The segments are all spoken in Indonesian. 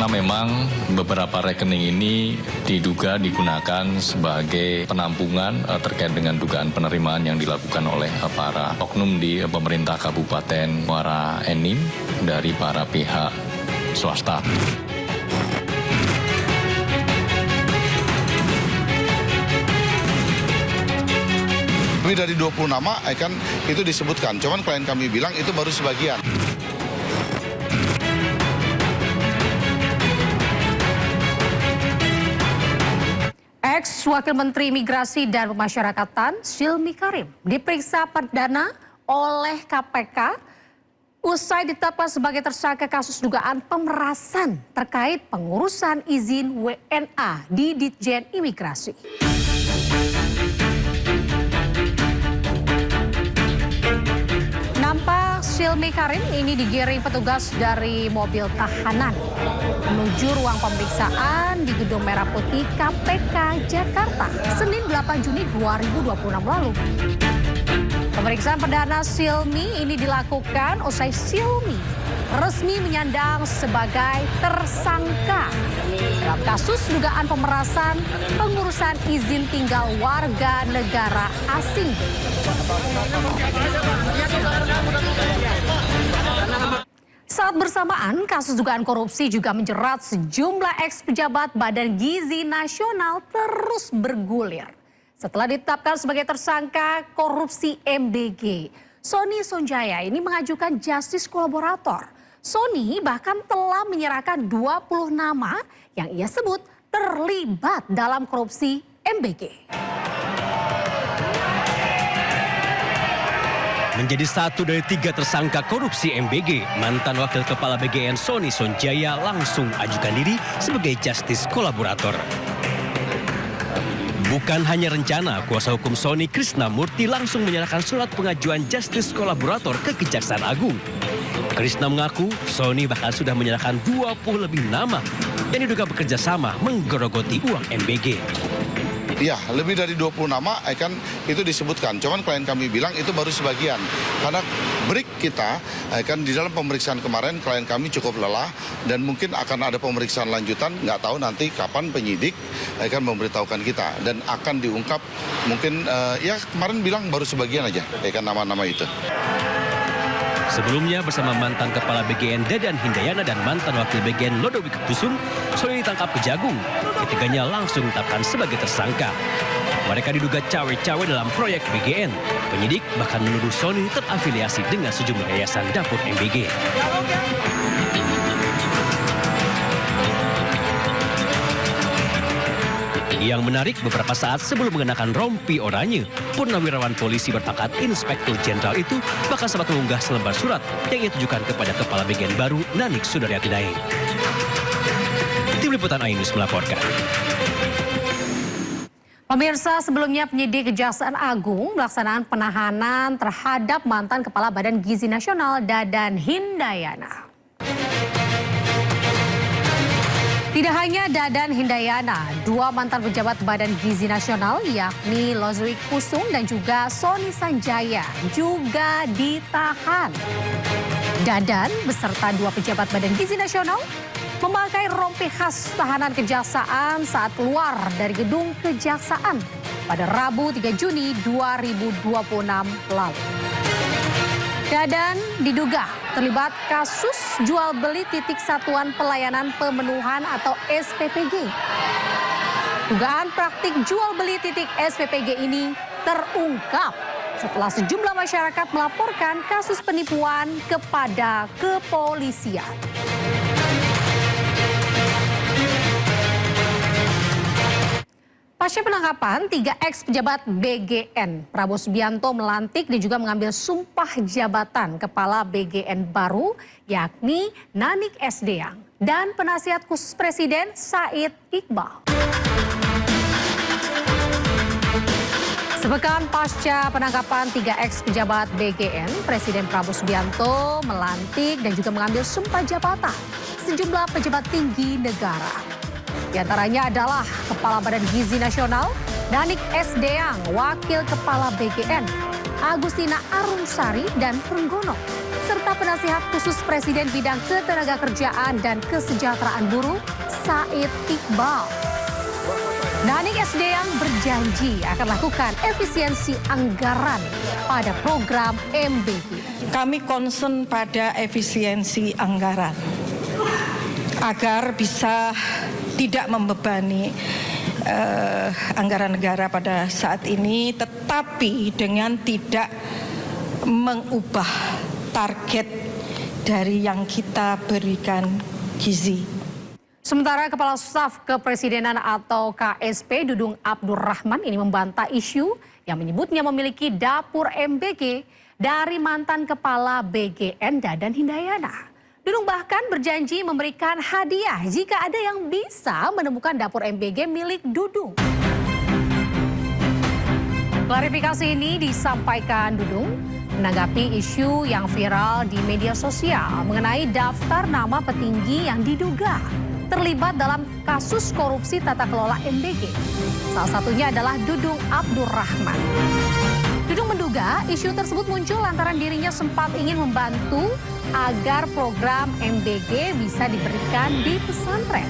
Karena memang beberapa rekening ini diduga digunakan sebagai penampungan terkait dengan dugaan penerimaan yang dilakukan oleh para oknum di pemerintah Kabupaten Muara Enim dari para pihak swasta. Lebih dari 20 nama kan itu disebutkan, cuman klien kami bilang itu baru sebagian. Ex-Wakil Menteri Imigrasi dan Pemasyarakatan Silmi Karim diperiksa perdana oleh KPK usai ditetapkan sebagai tersangka kasus dugaan pemerasan terkait pengurusan izin WNA di Ditjen Imigrasi. Nampak Silmi Karim ini digiring petugas dari mobil tahanan menuju ruang pemeriksaan di Gedung Merah Putih KPK Jakarta, Senin 8 Juni 2026 lalu. Pemeriksaan perdana Silmi ini dilakukan usai Silmi resmi menyandang sebagai tersangka dalam kasus dugaan pemerasan pengurusan izin tinggal warga negara asing. Saat bersamaan, kasus dugaan korupsi juga menjerat sejumlah ex-pejabat Badan Gizi Nasional terus bergulir. Setelah ditetapkan sebagai tersangka korupsi MBG, Sony Sonjaya ini mengajukan justice kolaborator. Sony bahkan telah menyerahkan 20 nama yang ia sebut terlibat dalam korupsi MBG. Menjadi satu dari 3 tersangka korupsi MBG, mantan Wakil Kepala BGN Sony Sonjaya langsung ajukan diri sebagai justice kolaborator. Bukan hanya rencana, kuasa hukum Sony Krisnamurti langsung menyerahkan surat pengajuan justice kolaborator ke Kejaksaan Agung. Krisna mengaku Sony bahkan sudah menyerahkan 20 lebih nama yang diduga bekerja sama menggerogoti uang MBG. Ya, lebih dari 20 nama kan itu disebutkan, cuman klien kami bilang itu baru sebagian. Karena break kita kan di dalam pemeriksaan kemarin klien kami cukup lelah dan mungkin akan ada pemeriksaan lanjutan, nggak tahu nanti kapan penyidik akan memberitahukan kita dan akan diungkap mungkin ya kemarin bilang baru sebagian aja kan nama-nama itu. Sebelumnya bersama mantan Kepala BGN Dadan Hindayana dan mantan Wakil BGN Lodowik Kusum, Sony ditangkap Kejagung. Ketiganya langsung ditetapkan sebagai tersangka. Mereka diduga cawe-cawe dalam proyek BGN. Penyidik bahkan menuduh Sony terafiliasi dengan sejumlah yayasan dapur MBG. Yang menarik, beberapa saat sebelum mengenakan rompi oranye, purnawirawan polisi berpangkat Inspektur Jenderal itu bahkan sempat mengunggah selembar surat yang ia tujukan kepada Kepala BGN baru Nanik Sudaryati Daeng. Tim Liputan Ainus melaporkan. Pemirsa, sebelumnya penyidik Kejaksaan Agung melaksanakan penahanan terhadap mantan Kepala Badan Gizi Nasional Dadan Hindayana. Tidak hanya Dadan Hindayana, 2 mantan pejabat Badan Gizi Nasional yakni Lodowik Kusum dan juga Sony Sanjaya juga ditahan. Dadan beserta 2 pejabat Badan Gizi Nasional memakai rompi khas tahanan kejaksaan saat keluar dari gedung kejaksaan pada Rabu 3 Juni 2026 lalu. Dadan diduga terlibat kasus jual beli titik satuan pelayanan pemenuhan atau SPPG. Dugaan praktik jual beli titik SPPG ini terungkap setelah sejumlah masyarakat melaporkan kasus penipuan kepada kepolisian. Pasca penangkapan, 3 ex-pejabat BGN, Prabowo Subianto melantik dan juga mengambil sumpah jabatan Kepala BGN baru, yakni Nanik S. Deang dan penasihat khusus Presiden Said Iqbal. Sepekan pasca penangkapan 3 ex-pejabat BGN, Presiden Prabowo Subianto melantik dan juga mengambil sumpah jabatan sejumlah pejabat tinggi negara. Di antaranya adalah Kepala Badan Gizi Nasional, Nanik S. Deang, Wakil Kepala BGN, Agustina Arumsari dan Trenggono, serta Staf Penasihat Khusus Presiden Bidang Ketenagakerjaan dan Kesejahteraan Buruh, Said Iqbal. Nanik SDM berjanji akan melakukan efisiensi anggaran pada program MBG. Kami concern pada efisiensi anggaran agar bisa tidak membebani anggaran negara pada saat ini, tetapi dengan tidak mengubah target dari yang kita berikan gizi. Sementara Kepala Staf Kepresidenan atau KSP Dudung Abdurrahman ini membantah isu yang menyebutnya memiliki dapur MBG dari mantan Kepala BGN Dadan Hindayana. Dudung bahkan berjanji memberikan hadiah jika ada yang bisa menemukan dapur MBG milik Dudung. Klarifikasi ini disampaikan Dudung menanggapi isu yang viral di media sosial mengenai daftar nama petinggi yang diduga terlibat dalam kasus korupsi tata kelola MBG. Salah satunya adalah Dudung Abdurrahman. Dudung menduga isu tersebut muncul lantaran dirinya sempat ingin membantu agar program MBG bisa diberikan di pesantren.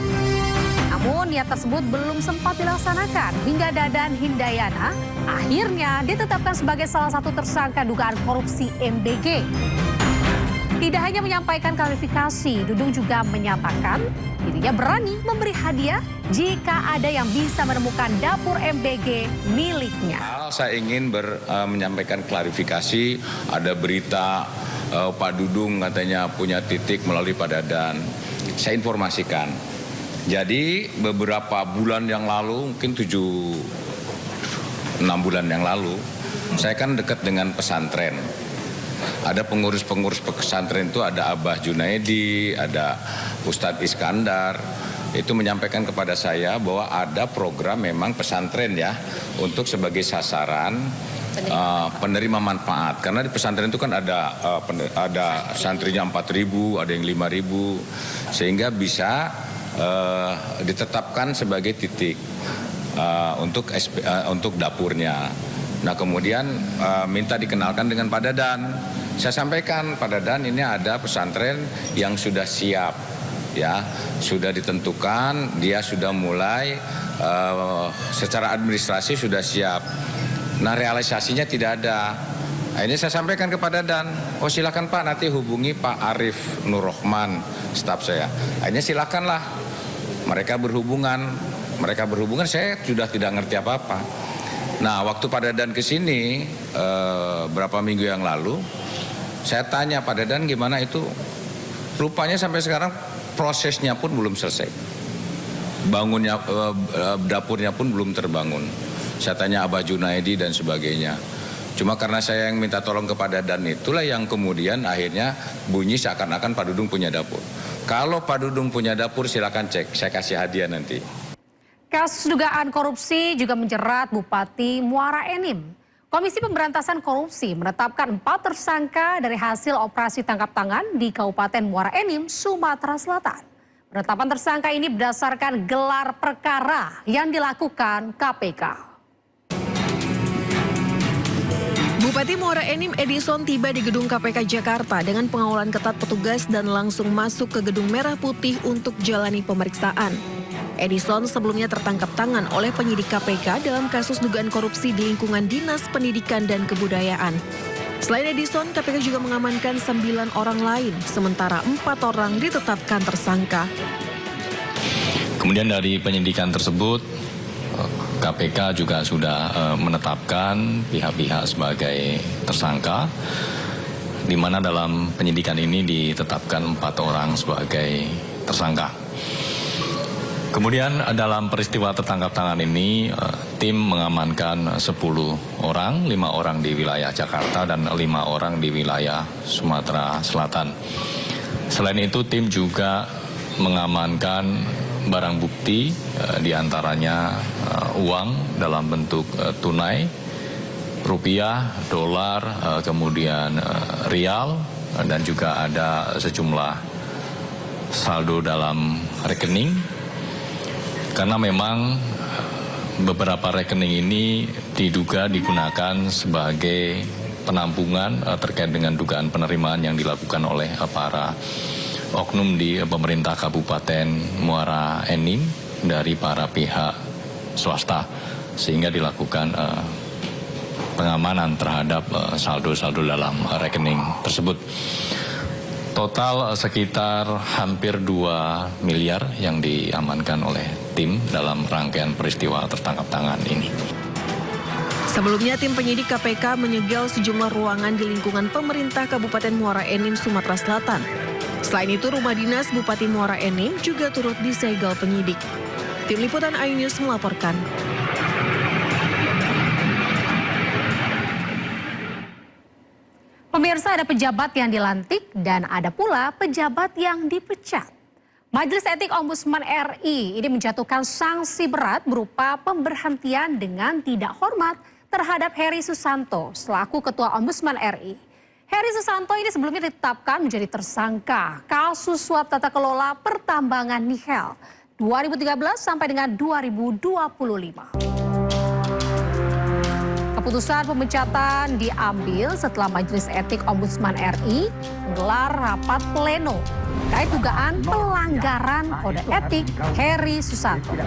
Namun niat tersebut belum sempat dilaksanakan hingga Dadan Hindayana akhirnya ditetapkan sebagai salah satu tersangka dugaan korupsi MBG. Tidak hanya menyampaikan klarifikasi, Dudung juga menyatakan dirinya berani memberi hadiah jika ada yang bisa menemukan dapur MBG miliknya. Saya ingin menyampaikan klarifikasi, ada berita Pak Dudung katanya punya titik melalui Pak Dadan. Saya informasikan. Jadi beberapa bulan yang lalu, mungkin 6 bulan yang lalu, saya kan dekat dengan pesantren. Ada pengurus-pengurus pesantren itu, ada Abah Junaidi, ada Ustadz Iskandar. Itu menyampaikan kepada saya bahwa ada program memang pesantren ya untuk sebagai sasaran penerima manfaat. Karena di pesantren itu kan ada santrinya 4.000, ada yang 5.000, sehingga bisa ditetapkan sebagai titik untuk dapurnya. Nah kemudian minta dikenalkan dengan Pak Dadan. Saya sampaikan Pak Dadan ini ada pesantren yang sudah siap, ya sudah ditentukan, dia sudah mulai secara administrasi sudah siap. Nah realisasinya tidak ada. Akhirnya saya sampaikan kepada Dadan, oh silakan Pak nanti hubungi Pak Arif Nurrohman, staf saya. Akhirnya silakanlah mereka berhubungan, saya sudah tidak ngerti apa-apa. Nah waktu Pak Dadan kesini berapa minggu yang lalu, saya tanya Pak Dadan gimana itu, rupanya sampai sekarang prosesnya pun belum selesai, bangunnya dapurnya pun belum terbangun. Saya tanya Abah Junaidi dan sebagainya. Cuma karena saya yang minta tolong kepada Dadan itulah yang kemudian akhirnya bunyi seakan-akan Pak Dudung punya dapur. Kalau Pak Dudung punya dapur silakan cek, saya kasih hadiah nanti. Kasus dugaan korupsi juga menjerat Bupati Muara Enim. Komisi Pemberantasan Korupsi menetapkan 4 tersangka dari hasil operasi tangkap tangan di Kabupaten Muara Enim, Sumatera Selatan. Penetapan tersangka ini berdasarkan gelar perkara yang dilakukan KPK. Bupati Muara Enim Edison tiba di gedung KPK Jakarta dengan pengawalan ketat petugas dan langsung masuk ke gedung Merah Putih untuk jalani pemeriksaan. Edison sebelumnya tertangkap tangan oleh penyidik KPK dalam kasus dugaan korupsi di lingkungan Dinas Pendidikan dan Kebudayaan. Selain Edison, KPK juga mengamankan 9 orang lain, sementara 4 orang ditetapkan tersangka. Kemudian dari penyidikan tersebut, KPK juga sudah menetapkan pihak-pihak sebagai tersangka, di mana dalam penyidikan ini ditetapkan 4 orang sebagai tersangka. Kemudian dalam peristiwa tertangkap tangan ini, tim mengamankan 10 orang, 5 orang di wilayah Jakarta dan 5 orang di wilayah Sumatera Selatan. Selain itu, tim juga mengamankan barang bukti, diantaranya uang dalam bentuk tunai, rupiah, dolar, kemudian rial, dan juga ada sejumlah saldo dalam rekening. Karena memang beberapa rekening ini diduga digunakan sebagai penampungan terkait dengan dugaan penerimaan yang dilakukan oleh para oknum di pemerintah Kabupaten Muara Enim dari para pihak swasta, sehingga dilakukan pengamanan terhadap saldo-saldo dalam rekening tersebut. Total sekitar hampir 2 miliar yang diamankan oleh tim dalam rangkaian peristiwa tertangkap tangan ini. Sebelumnya, tim penyidik KPK menyegel sejumlah ruangan di lingkungan pemerintah Kabupaten Muara Enim, Sumatera Selatan. Selain itu, rumah dinas Bupati Muara Enim juga turut disegel penyidik. Tim Liputan iNews melaporkan. Pemirsa, ada pejabat yang dilantik dan ada pula pejabat yang dipecat. Majelis Etik Ombudsman RI ini menjatuhkan sanksi berat berupa pemberhentian dengan tidak hormat terhadap Heri Susanto selaku Ketua Ombudsman RI. Heri Susanto ini sebelumnya ditetapkan menjadi tersangka kasus suap tata kelola pertambangan nikel 2013 sampai dengan 2025. Keputusan pemecatan diambil setelah Majelis Etik Ombudsman RI menggelar rapat pleno terkait dugaan pelanggaran kode etik Heri Susanto.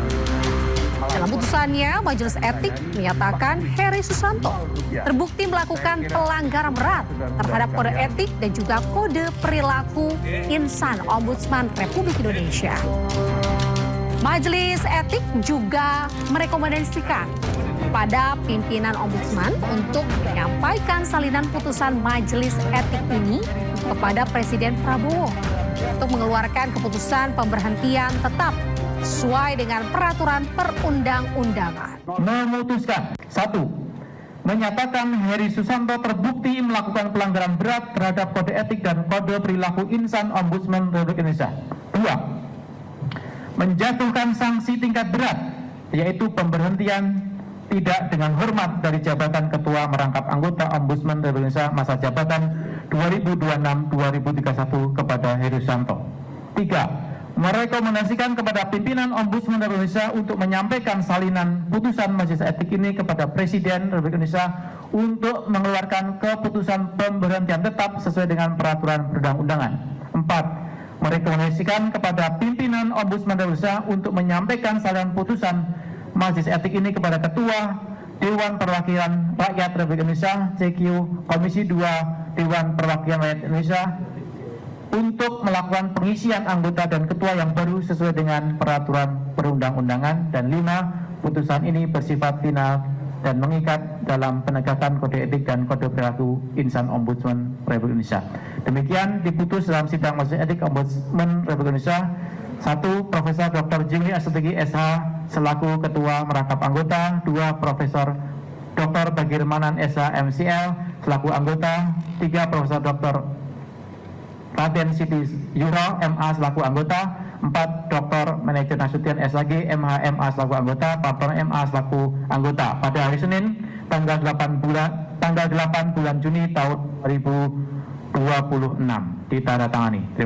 Dalam putusannya, Majelis Etik menyatakan Heri Susanto terbukti melakukan pelanggaran berat terhadap kode etik dan juga kode perilaku insan Ombudsman Republik Indonesia. Majelis Etik juga merekomendasikan kepada pimpinan Ombudsman untuk menyampaikan salinan putusan Majelis Etik ini kepada Presiden Prabowo untuk mengeluarkan keputusan pemberhentian tetap sesuai dengan peraturan perundang-undangan. Memutuskan 1. Menyatakan Heri Susanto terbukti melakukan pelanggaran berat terhadap kode etik dan kode perilaku insan Ombudsman Republik Indonesia. 2. Menjatuhkan sanksi tingkat berat, yaitu pemberhentian tidak dengan hormat dari jabatan Ketua Merangkap Anggota Ombudsman Republik Indonesia masa jabatan 2026-2031 kepada Heri Susanto. 3. Merekomendasikan kepada pimpinan Ombudsman Republik Indonesia untuk menyampaikan salinan putusan Majelis Etik ini kepada Presiden Republik Indonesia untuk mengeluarkan keputusan pemberhentian tetap sesuai dengan peraturan perundang-undangan. 4. Merekomendasikan kepada pimpinan Ombudsman Republik Indonesia untuk menyampaikan salinan putusan Majelis Etik ini kepada Ketua Dewan Perwakilan Rakyat Republik Indonesia CQ Komisi 2 Dewan Perwakilan Rakyat Indonesia untuk melakukan pengisian anggota dan ketua yang baru sesuai dengan peraturan perundang-undangan. Dan 5. Putusan ini bersifat final dan mengikat dalam penegakan kode etik dan kode perilaku insan Ombudsman Republik Indonesia. Demikian diputus dalam sidang Majelis Etik Ombudsman Republik Indonesia. 1. Profesor Dr. Jimli Astuti SH selaku Ketua Merangkap Anggota. 2. Profesor Dr. Bagirmanan SH MCL selaku anggota. 3. Profesor Dr. Raden Siti Yuro MA selaku anggota. 4. Dr. Manager Nasution SAG MH MA selaku anggota. Patron MA selaku anggota. Pada hari Senin tanggal 8 bulan Juni tahun 2026 ditandatangani. Terima kasih.